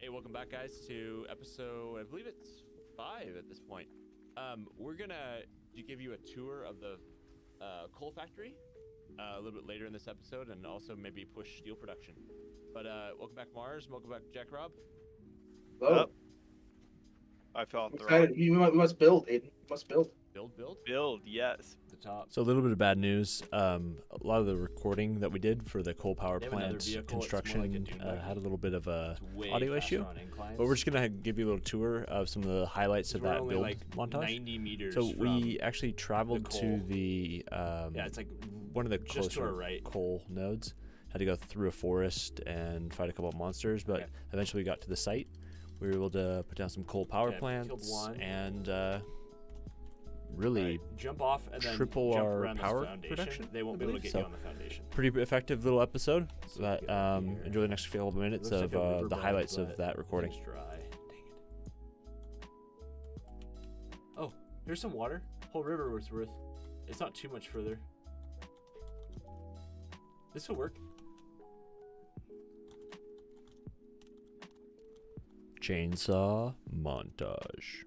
Hey, welcome back, guys, to episode, I believe it's 5 at this point. We're gonna give you a tour of the coal factory a little bit later in this episode, and also maybe push steel production. But welcome back, Mars. Welcome back, Jack Rob. Oh, I fell off the excited. rock. You must build, Aiden. You must build. Build, yes. The top. So a little bit of bad news. A lot of the recording that we did for the coal power They have another plant vehicle, it's construction more like a dune buggy. had a little bit of a It's way audio faster issue. on inclines. But we're just gonna give you a little tour of some of the highlights of We're that only build like montage. 90 meters So we from actually traveled the to coal. the yeah, it's like one of the just to our closer right. coal nodes. Had to go through a forest and fight a couple of monsters, but Okay. eventually we got to the site. We were able to put down some coal power Okay, killed plants one. and really Right, jump off and then triple jump our around this power foundation. production, They won't I be able to believe. get So you on the foundation. pretty effective little episode. So But we go here. enjoy the next couple of minutes Looks of like a the riverbed, highlights of but that recording. it's dry. Dang it. Oh, here's some water. Whole river worth. It's not too much further. This will work. Chainsaw montage.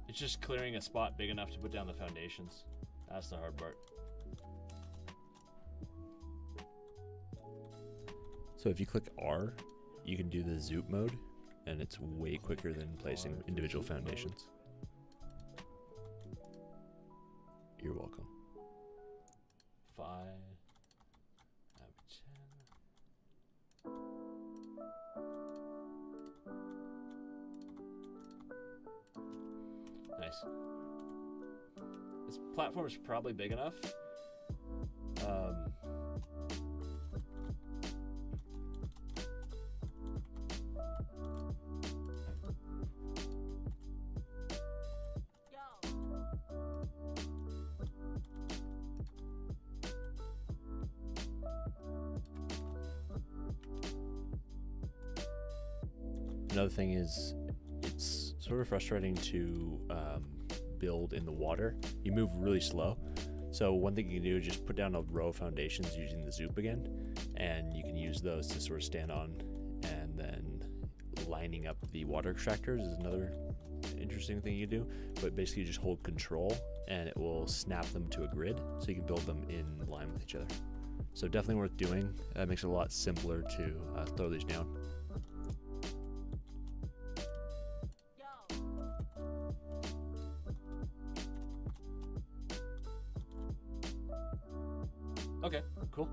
It's just clearing a spot big enough to put down the foundations. That's the hard part. So if you click R, you can do the zoop mode, and it's way quicker than placing R for individual zoop mode. foundations. You're welcome. 5 out of 10. Nice. This platform is probably big enough. Another thing is, it's sort of frustrating to build in the water. You move really slow. So one thing you can do is just put down a row of foundations using the zoop again, and you can use those to sort of stand on, and then lining up the water extractors is another interesting thing you do. But basically you just hold control and it will snap them to a grid so you can build them in line with each other. So definitely worth doing. That makes it a lot simpler to throw these down. Okay, cool.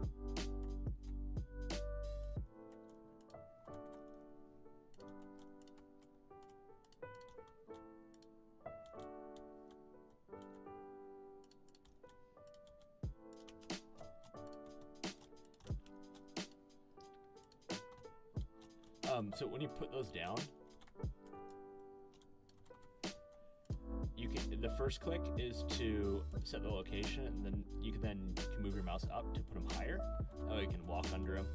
So when you put those down, you can, the first click is to set the location, and then you can move your mouse up to put them higher. That way you can walk under them.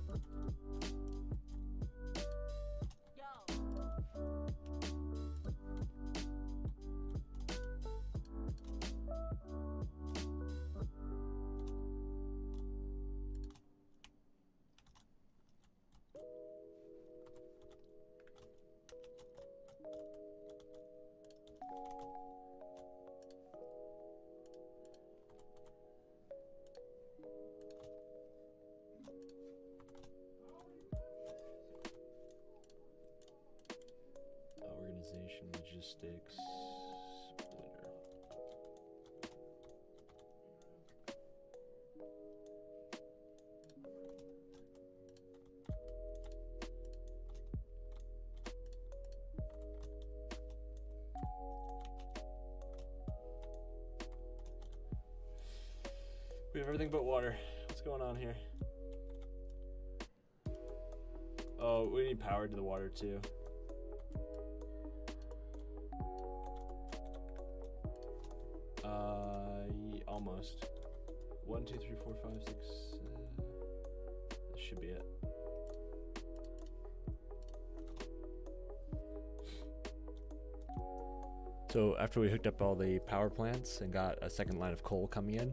Organization, logistics, splitter. We have everything but water. What's going on here? Oh, we need power to the water too. Almost. 1, 2, 3, 4, 5, 6. This should be it. So after we hooked up all the power plants and got a second line of coal coming in,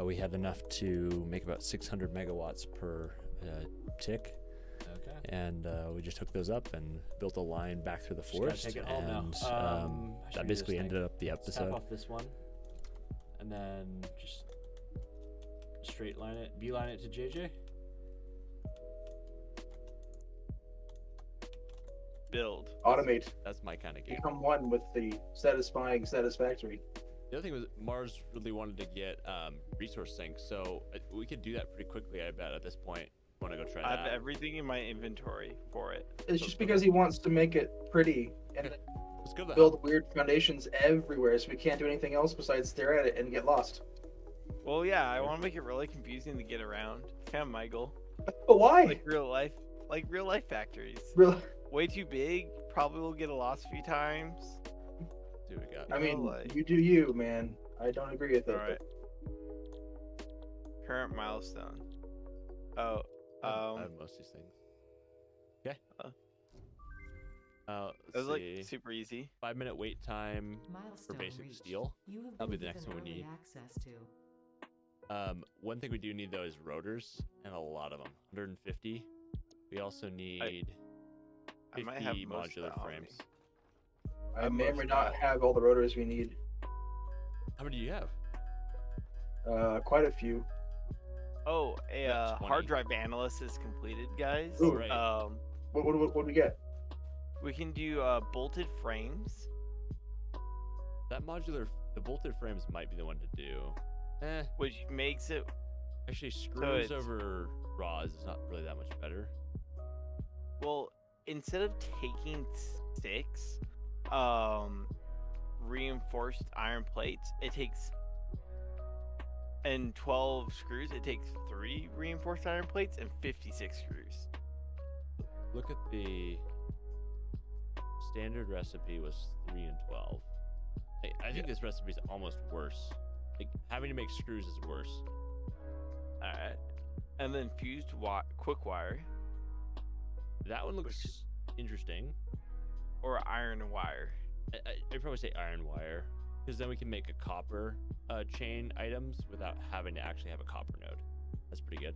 we had enough to make about 600 megawatts per tick. Okay. And we just hooked those up and built a line back through the Just gotta forest. take it home now. And I should that do basically this ended up the Snap episode. off this one, and then just straight line it, beeline it to JJ. Build. Automate. That's my kind of game. Become one with the satisfying Satisfactory. The other thing was Mars really wanted to get resource sync, so we could do that pretty quickly. I bet at this point. Want to go try I that? have everything in my inventory for it. It's just because he wants to make it pretty and Let's go to the build weird foundations everywhere, so we can't do anything else besides stare at it and get lost. Well, yeah, I want to make it really confusing to get around. It's kind of my goal. But why? Like real life factories. Really? Way too big. Probably will get lost a few times. See what we got. I mean, like- you do you, man. I don't agree with it. All right. Current milestone. Oh. I have most of these things. Okay. It Let's was see. like super easy. 5-minute wait time for Milestone basic reached. steel. You have That'll be been the next given one we early need. access to. One thing we do need though is rotors, and a lot of them. 150. We also need I 50 might have most of modular that on me. frames. I may or may most not not. have all the rotors we need. How many do you have? Quite a few. Oh, a Got 20. hard drive analyst is completed, guys. Ooh. Right. What do we get? We can do bolted frames. The bolted frames might be the one to do. Which makes it Actually, screws it's- over rods is not really that much better. well, instead of taking 6 reinforced iron plates, it takes, and 12 screws, it takes 3 reinforced iron plates and 56 screws. Look at the standard recipe was 3 and 12. I think this recipe is almost worse. Like having to make screws is worse. All right, and then fused quick wire That one looks interesting. or iron wire. I'd probably say iron wire, because then we can make a copper chain items without having to actually have a copper node. That's pretty good.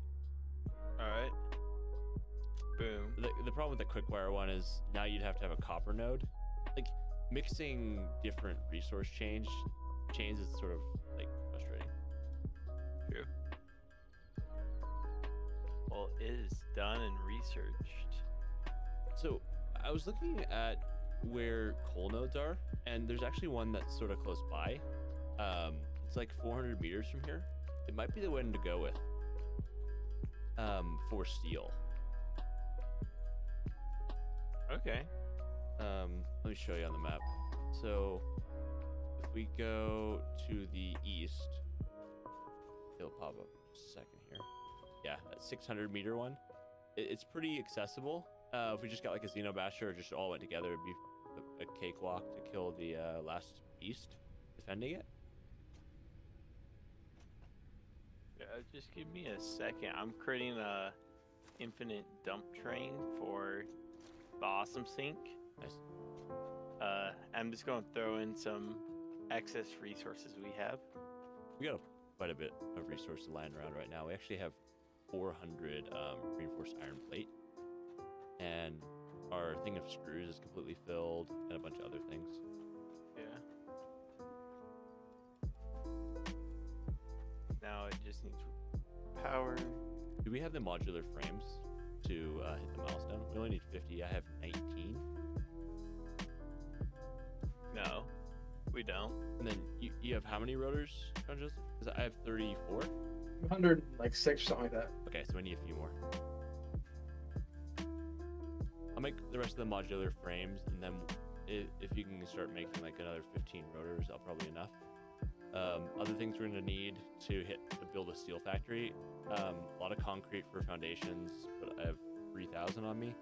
All right, boom. The problem with the quick wire one is now you'd have to have a copper node. Like mixing different resource chains is sort of like frustrating. True. Well, it is done and researched. So I was looking at where coal nodes are, and there's actually one that's sort of close by. It's like 400 meters from here. It might be the one to go with for steel. Okay. Let me show you on the map. So if we go to the east, it'll pop up in just a second here. Yeah, that 600 meter one. It's pretty accessible. If we just got like a Xenobasher or just all went together, it'd be a cakewalk to kill the last beast defending it. Yeah, just give me a second. I'm creating a infinite dump train for the awesome sink. Nice. I'm just going to throw in some excess resources we have. We got quite a bit of resources lying around right now. We actually have 400 reinforced iron plate, and our thing of screws is completely filled, and a bunch of other things. Yeah. Now it just needs power. Do we have the modular frames to hit the milestone? We only need 50. I have 19. No, we don't. And then you have how many rotors, John Joseph? Because I have 34. 106 or something like that. Okay, so we need a few more. I'll make the rest of the modular frames, and then if you can start making like another 15 rotors, that'll probably be enough. Other things we're going to need to build a steel factory. A lot of concrete for foundations, but I have 3,000 on me,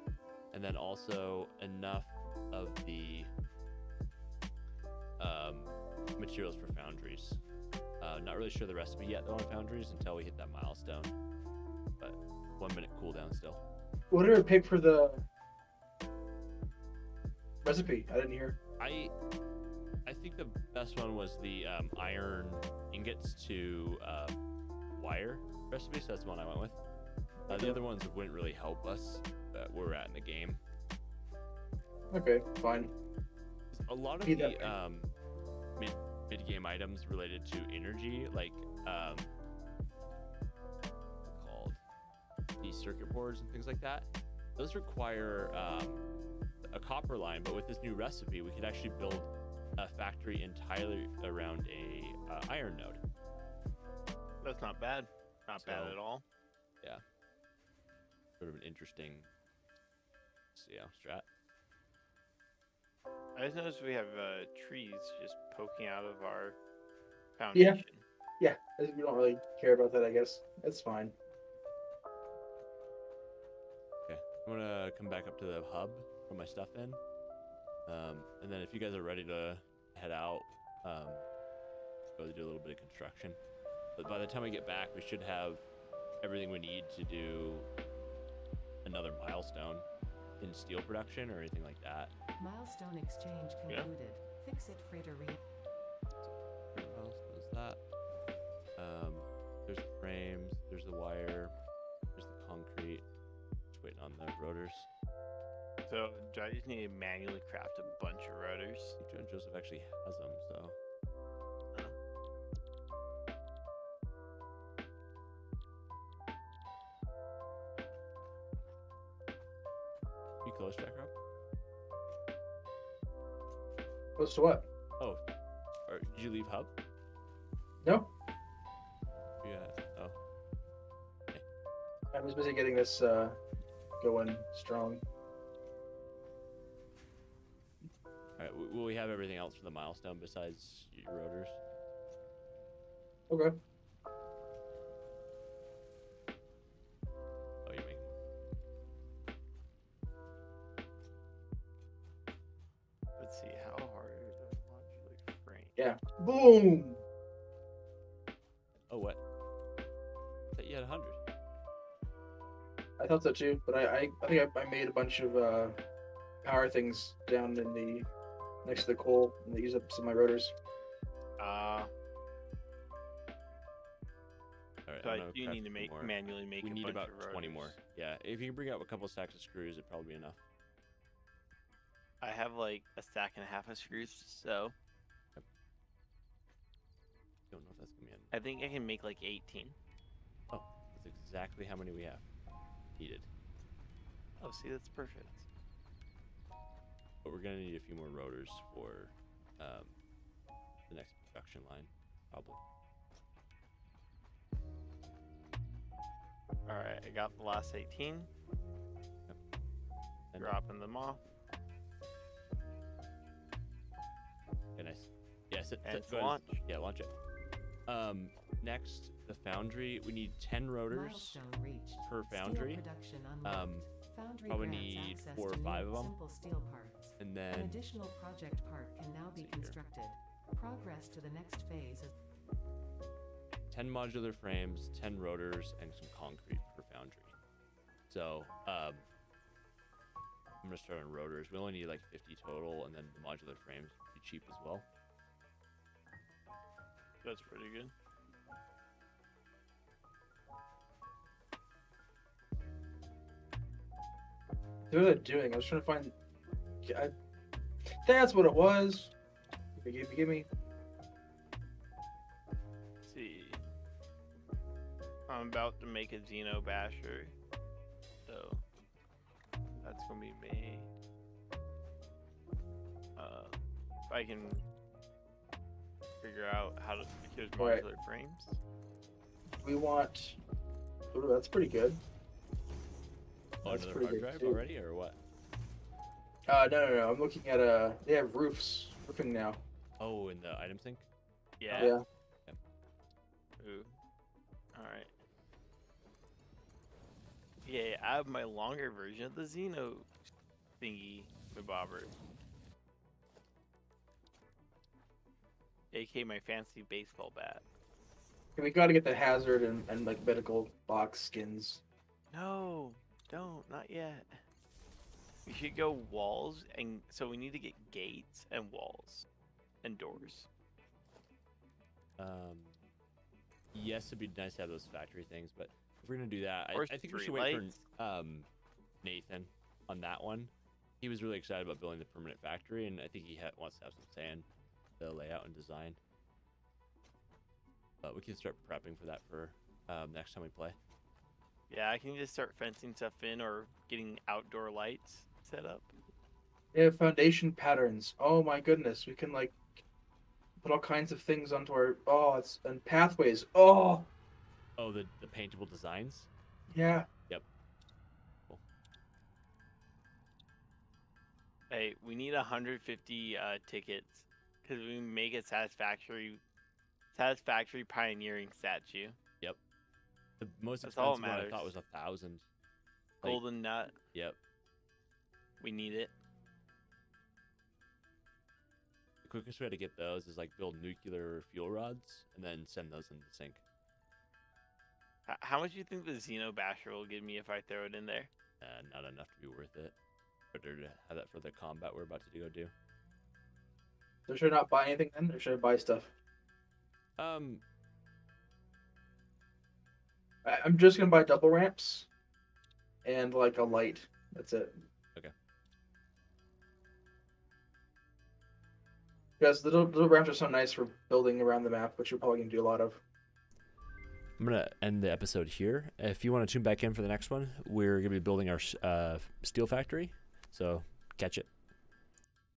and then also enough of the materials for foundries. Not really sure the recipe yet though on Foundries until we hit that milestone. But 1 minute cooldown still. What did it pick for the recipe? I didn't hear. I think the best one was the iron ingots to wire recipe, so that's the one I went with. The other ones wouldn't really help us where we're at in the game. Okay, fine. A lot of Be the that mid game items related to energy, like called these circuit boards and things like that, those require a copper line. But with this new recipe, we could actually build a factory entirely around a iron node. That's not bad. Not bad at all. Yeah. Sort of an interesting, strat. I just noticed we have trees just poking out of our foundation. Yeah, we don't really care about that, I guess. That's fine. Okay, I'm gonna come back up to the hub, put my stuff in, and then if you guys are ready to head out, go do a little bit of construction. But by the time we get back, we should have everything we need to do another milestone in steel production or anything like that. Milestone exchange concluded. Fix it, freighter re. What else was that? There's frames, there's the wire, there's the concrete. Just waiting on the rotors. So I just need to manually craft a bunch of rotors. I think Joe and Joseph actually has them, so. You close, Jack Rob? Close to what? Oh, or did you leave hub? No, Yeah. Oh, I was busy getting this going strong. all right. Will we have everything else for the milestone besides your rotors? Okay. Oh, you're making. Let's see, how hard is that modular frame? Yeah. Boom. Oh, what? I thought you had 100. I thought so too, but I think I made a bunch of power things down in the next to the coal, and they use up some of my rotors. All right. So I'm I gonna do craft need to some make more. manually make We a need bunch about of rotors. 20 more. Yeah, if you can bring up a couple stacks of screws, it'd probably be enough. I have like a stack and a half of screws, so Don't know if that's gonna be enough. I think I can make like 18. Oh, that's exactly how many we have needed. Oh, see, that's perfect. But we're gonna need a few more rotors for the next production line, probably. All right, I got the last 18. And Dropping them off. okay, nice. Yeah, And go ahead. launch. Yeah, launch it. Next, the foundry. We need 10 rotors Milestone reached. per Steel foundry. production unlocked. Foundry probably grants need access 4 or to 5 new of 'em. Simple steel parts. And An then additional project part can now be see here. constructed. Progress to the next phase is 10 modular frames, 10 rotors, and some concrete per foundry. So, I'm gonna start on rotors. We only need like 50 total, and then the modular frames would be cheap as well. That's pretty good. What was I doing? I was trying to find. That's what it was. Give me. Let's see. I'm about to make a Xeno Basher, so that's gonna be me. If I can figure out how to use Right. modular frames. We want. Ooh, that's pretty good. Oh, That's another pretty hard good, drive too. already, or what? No. I'm looking at They have roofing now. Oh, in the item sync? Yeah. Yeah. Ooh. All right. Yeah, I have my longer version of the Xeno thingy, my bobber. AK my fancy baseball bat. We gotta get the hazard and like medical box skins. No, don't, not yet. We should go walls, and so we need to get gates and walls and doors. Yes, it'd be nice to have those factory things, but if we're gonna do that, Or I think we street should wait lights. for Nathan on that one. He was really excited about building the permanent factory, and I think he wants to have some say in the layout and design. But we can start prepping for that for next time we play. Yeah, I can just start fencing stuff in or getting outdoor lights set up. Yeah, foundation patterns. Oh my goodness, we can like put all kinds of things onto our and pathways. Oh Oh, the paintable designs. yeah. Yep. Cool. Hey, we need 150 tickets because we make a satisfactory pioneering statue. The most That's all expensive one I thought matters. was 1,000. Golden nut, Yep. we need it. The quickest way to get those is like build nuclear fuel rods and then send those in the sink. How much do you think the Xeno Basher will give me if I throw it in there? Not enough to be worth it. Better to have that for the combat we're about to go do. So should I not buy anything then, or should I buy stuff? I'm just gonna buy double ramps and like a light. That's it. Okay. Because the little ramps are so nice for building around the map, which you're probably gonna do a lot of. I'm going to end the episode here. If you want to tune back in for the next one, we're going to be building our steel factory. So catch it.